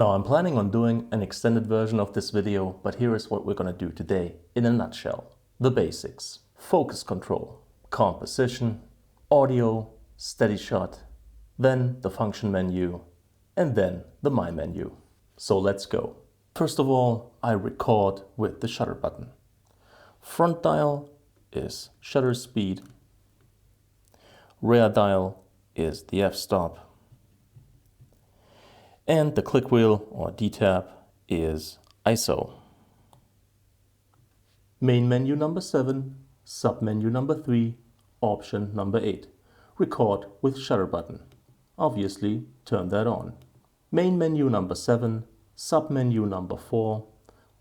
Now I'm planning on doing an extended version of this video, but here is what we're going to do today in a nutshell. The basics: focus control, composition, audio, steady shot, then the function menu, and then the My menu. So let's go. First of all, I record with the shutter button. Front dial is shutter speed. Rear dial is the f-stop. And the click wheel or D-tab is ISO. Main menu number 7, submenu number 3, option number 8. Record with shutter button. Obviously, turn that on. Main menu number 7, submenu number 4,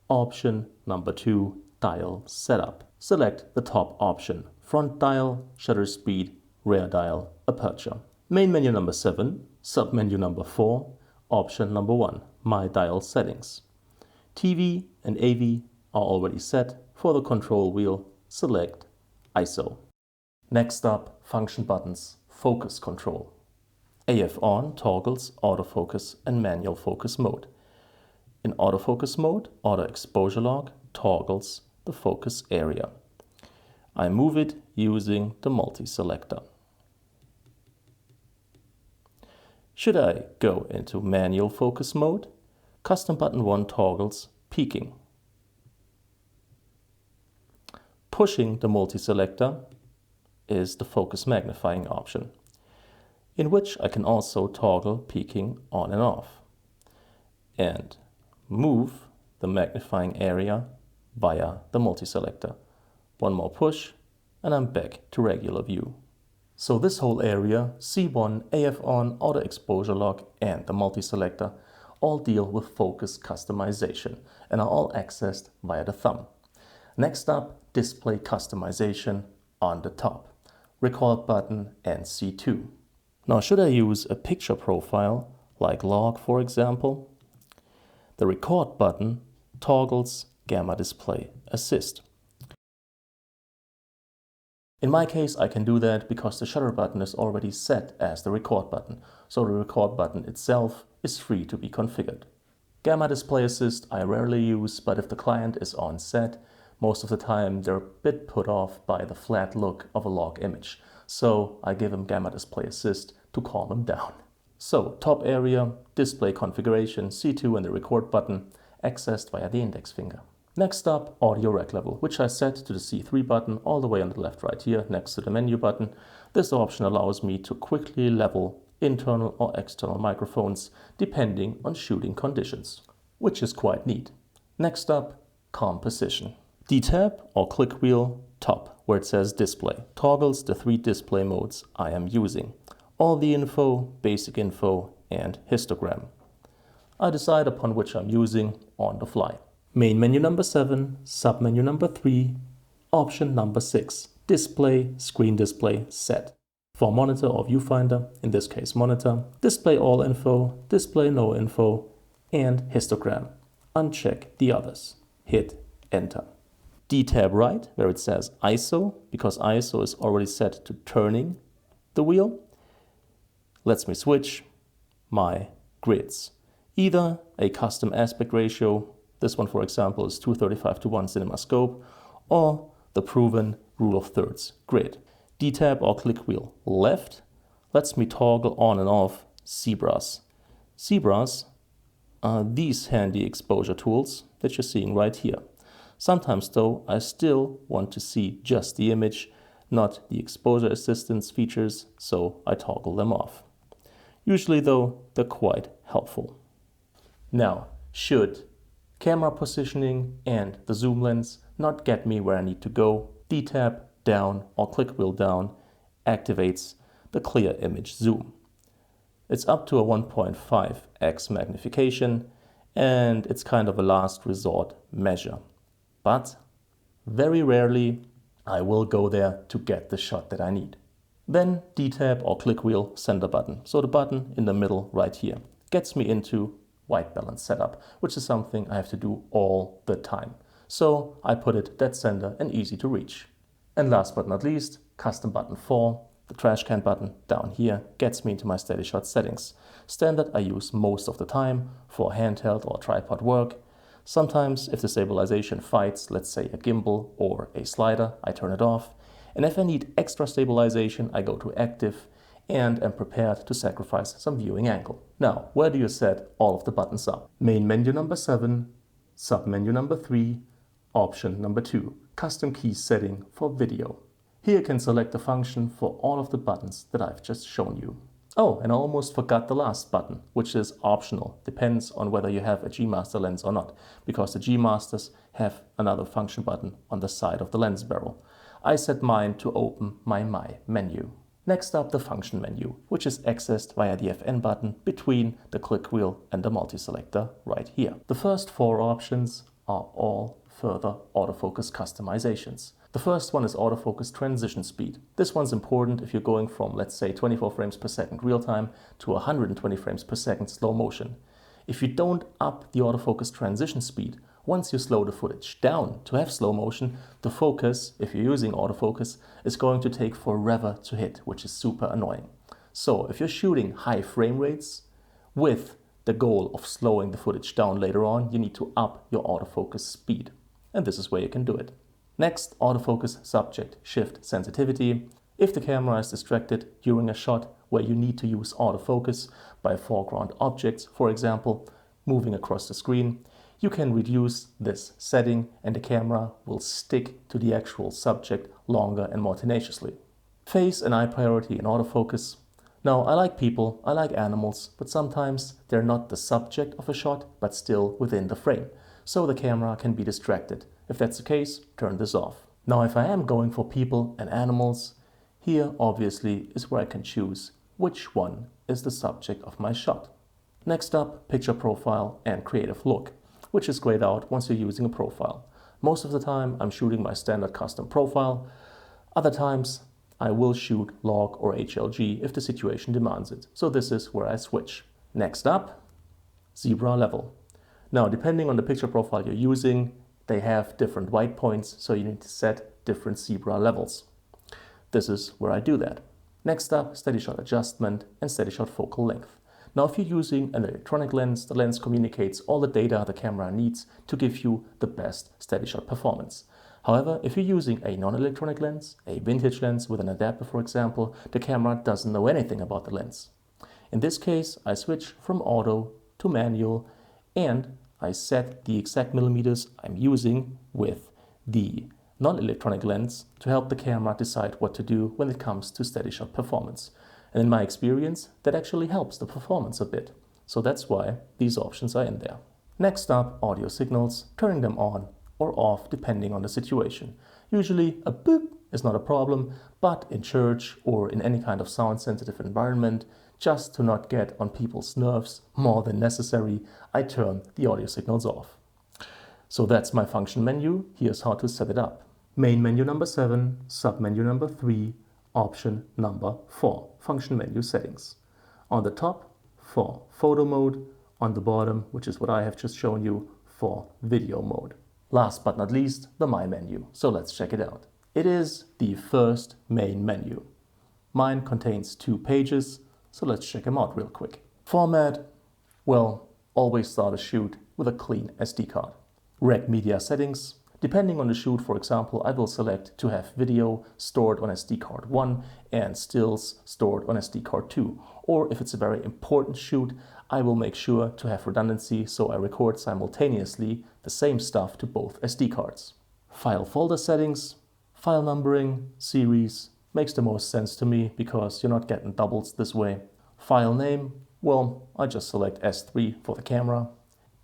option number 2, dial setup. Select the top option: front dial, shutter speed, rear dial, aperture. Main menu number 7, submenu number 4, option number 1, my dial settings. TV and AV are already set. For the control wheel, select ISO. Next up, function buttons, focus control. AF on toggles autofocus and manual focus mode. In autofocus mode, auto exposure lock toggles the focus area. I move it using the multi-selector. Should I go into manual focus mode, custom button 1 toggles peaking. Pushing the multi-selector is the focus magnifying option, in which I can also toggle peaking on and off, and move the magnifying area via the multi-selector. One more push and I'm back to regular view. So this whole area, C1, AF on, auto exposure lock and the multi-selector all deal with focus customization and are all accessed via the thumb. Next up, display customization on the top. Record button and C2. Now should I use a picture profile like log for example, the record button toggles gamma display assist. In my case, I can do that because the shutter button is already set as the record button, so the record button itself is free to be configured. Gamma display assist I rarely use, but if the client is on set, most of the time they're a bit put off by the flat look of a log image, so I give them gamma display assist to calm them down. So top area, display configuration, C2 and the record button, accessed via the index finger. Next up, audio rec level, which I set to the C3 button all the way on the left right here next to the menu button. This option allows me to quickly level internal or external microphones depending on shooting conditions, which is quite neat. Next up, composition. D-tab or click wheel top, where it says display, toggles the 3 display modes I am using: all the info, basic info and histogram. I decide upon which I'm using on the fly. Main menu number 7, submenu number 3, option number 6, display, screen display set. For monitor or viewfinder, in this case monitor, display all info, display no info, and histogram. Uncheck the others. Hit enter. D-tab right, where it says ISO, because ISO is already set to turning the wheel, lets me switch my grids. Either a custom aspect ratio, this one for example is 235:1 CinemaScope, or the proven rule of thirds grid. D-tab or click wheel left lets me toggle on and off zebras. Zebras are these handy exposure tools that you're seeing right here. Sometimes though, I still want to see just the image, not the exposure assistance features, so I toggle them off. Usually though, they're quite helpful. Now, should camera positioning and the zoom lens not get me where I need to go, D-tab down or click wheel down activates the clear image zoom. It's up to a 1.5x magnification and it's kind of a last resort measure. But very rarely I will go there to get the shot that I need. Then D-tab or click wheel center button. So the button in the middle right here gets me into white balance setup, which is something I have to do all the time. So I put it dead center and easy to reach. And last but not least, custom button 4, The trash can button down here gets me into my steady shot settings. Standard I use most of the time for handheld or tripod work. Sometimes if the stabilization fights, let's say a gimbal or a slider, I turn it off. And if I need extra stabilization, I go to active and am prepared to sacrifice some viewing angle. Now, where do you set all of the buttons up? Main menu number 7, submenu number 3, option number 2, custom key setting for video. Here you can select the function for all of the buttons that I've just shown you. Oh, and I almost forgot the last button, which is optional. Depends on whether you have a G Master lens or not, because the G Masters have another function button on the side of the lens barrel. I set mine to open my menu. Next up, the function menu, which is accessed via the FN button between the click wheel and the multi-selector right here. The first 4 options are all further autofocus customizations. The first one is autofocus transition speed. This one's important if you're going from, let's say, 24 frames per second real time to 120 frames per second slow motion. If you don't up the autofocus transition speed, once you slow the footage down to have slow motion, the focus, if you're using autofocus, is going to take forever to hit, which is super annoying. So if you're shooting high frame rates with the goal of slowing the footage down later on, you need to up your autofocus speed. And this is where you can do it. Next, autofocus subject shift sensitivity. If the camera is distracted during a shot where you need to use autofocus by foreground objects, for example, moving across the screen, you can reduce this setting and the camera will stick to the actual subject longer and more tenaciously. Face and eye priority in autofocus. Now, I like people, I like animals, but sometimes they're not the subject of a shot, but still within the frame. So the camera can be distracted. If that's the case, turn this off. Now, if I am going for people and animals, here obviously is where I can choose which one is the subject of my shot. Next up, picture profile and creative look, which is grayed out once you're using a profile. Most of the time I'm shooting my standard custom profile. Other times I will shoot log or HLG if the situation demands it. So this is where I switch. Next up, zebra level. Now, depending on the picture profile you're using, they have different white points, so you need to set different zebra levels. This is where I do that. Next up, steady shot adjustment and steady shot focal length. Now, if you're using an electronic lens, the lens communicates all the data the camera needs to give you the best steady shot performance. However, if you're using a non-electronic lens, a vintage lens with an adapter, for example, the camera doesn't know anything about the lens. In this case, I switch from auto to manual and I set the exact millimeters I'm using with the non-electronic lens to help the camera decide what to do when it comes to steady shot performance. And in my experience, that actually helps the performance a bit. So that's why these options are in there. Next up, audio signals, turning them on or off depending on the situation. Usually a boop is not a problem, but in church or in any kind of sound sensitive environment, just to not get on people's nerves more than necessary, I turn the audio signals off. So that's my function menu. Here's how to set it up. Main menu number 7, submenu number 3, option number 4, function menu settings. On the top, for photo mode. On the bottom, which is what I have just shown you, for video mode. Last but not least, the My menu. So let's check it out. It is the first main menu. Mine contains 2 pages, so let's check them out real quick. Format, well, always start a shoot with a clean SD card. Rec media settings. Depending on the shoot, for example, I will select to have video stored on SD card 1 and stills stored on SD card 2. Or if it's a very important shoot, I will make sure to have redundancy, so I record simultaneously the same stuff to both SD cards. File folder settings, file numbering, series, makes the most sense to me because you're not getting doubles this way. File name, well, I just select S3 for the camera.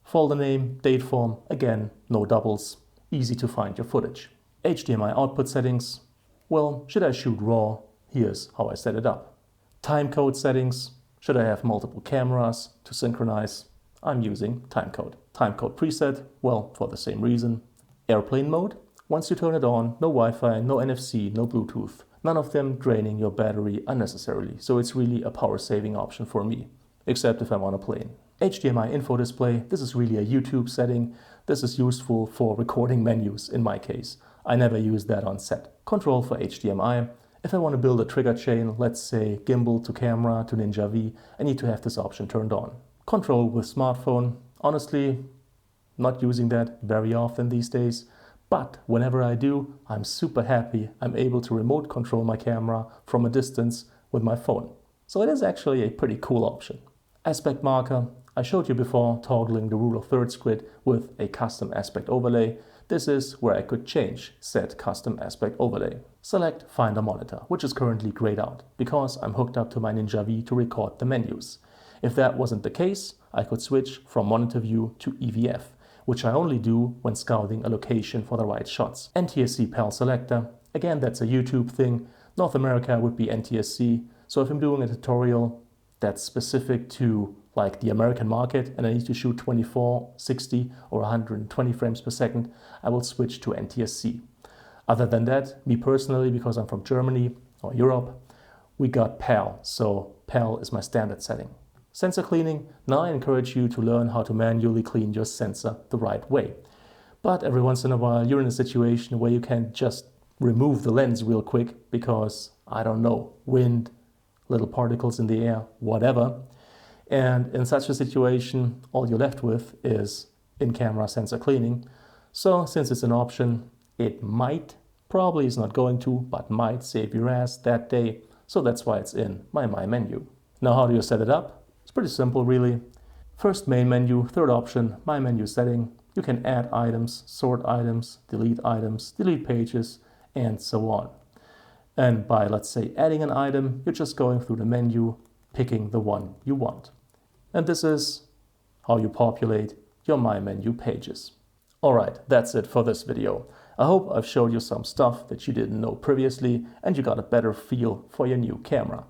Folder name, date form, again, no doubles, easy to find your footage. HDMI output settings, well, should I shoot RAW? Here's how I set it up. Timecode settings, should I have multiple cameras to synchronize? I'm using timecode. Timecode preset, well, for the same reason. Airplane mode, once you turn it on, no Wi-Fi, no NFC, no Bluetooth. None of them draining your battery unnecessarily, so it's really a power saving option for me, except if I'm on a plane. HDMI info display, this is really a YouTube setting. This is useful for recording menus in my case. I never use that on set. Control for HDMI, If I want to build a trigger chain, let's say gimbal to camera to Ninja V, I need to have this option turned on. Control with smartphone, honestly, not using that very often these days, but whenever I do, I'm super happy I'm able to remote control my camera from a distance with my phone. So it is actually a pretty cool option. Aspect marker, I showed you before toggling the rule of thirds grid with a custom aspect overlay. This is where I could change said custom aspect overlay. Select Finder Monitor, which is currently grayed out because I'm hooked up to my Ninja V to record the menus. If that wasn't the case, I could switch from monitor view to EVF, which I only do when scouting a location for the right shots. NTSC PAL selector, again that's a YouTube thing. North America would be NTSC, so if I'm doing a tutorial that's specific to like the American market and I need to shoot 24, 60 or 120 frames per second, I will switch to NTSC. Other than that, me personally, because I'm from Germany or Europe, we got PAL, so PAL is my standard setting. Sensor cleaning, now I encourage you to learn how to manually clean your sensor the right way. But every once in a while you're in a situation where you can't just remove the lens real quick because, I don't know, wind, little particles in the air, whatever. And in such a situation, all you're left with is in-camera sensor cleaning. So since it's an option, it might, probably is not going to, but might save your ass that day. So that's why it's in my menu. Now how do you set it up? It's pretty simple really. First main menu, third option, my menu setting. You can add items, sort items, delete pages, and so on. And by, let's say, adding an item, you're just going through the menu, picking the one you want. And this is how you populate your My Menu pages. Alright, that's it for this video. I hope I've showed you some stuff that you didn't know previously and you got a better feel for your new camera.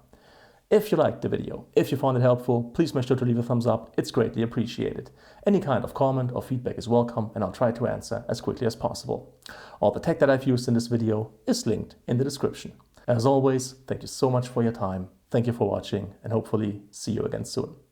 If you liked the video, if you found it helpful, please make sure to leave a thumbs up, it's greatly appreciated. Any kind of comment or feedback is welcome and I'll try to answer as quickly as possible. All the tech that I've used in this video is linked in the description. As always, thank you so much for your time, thank you for watching and hopefully see you again soon.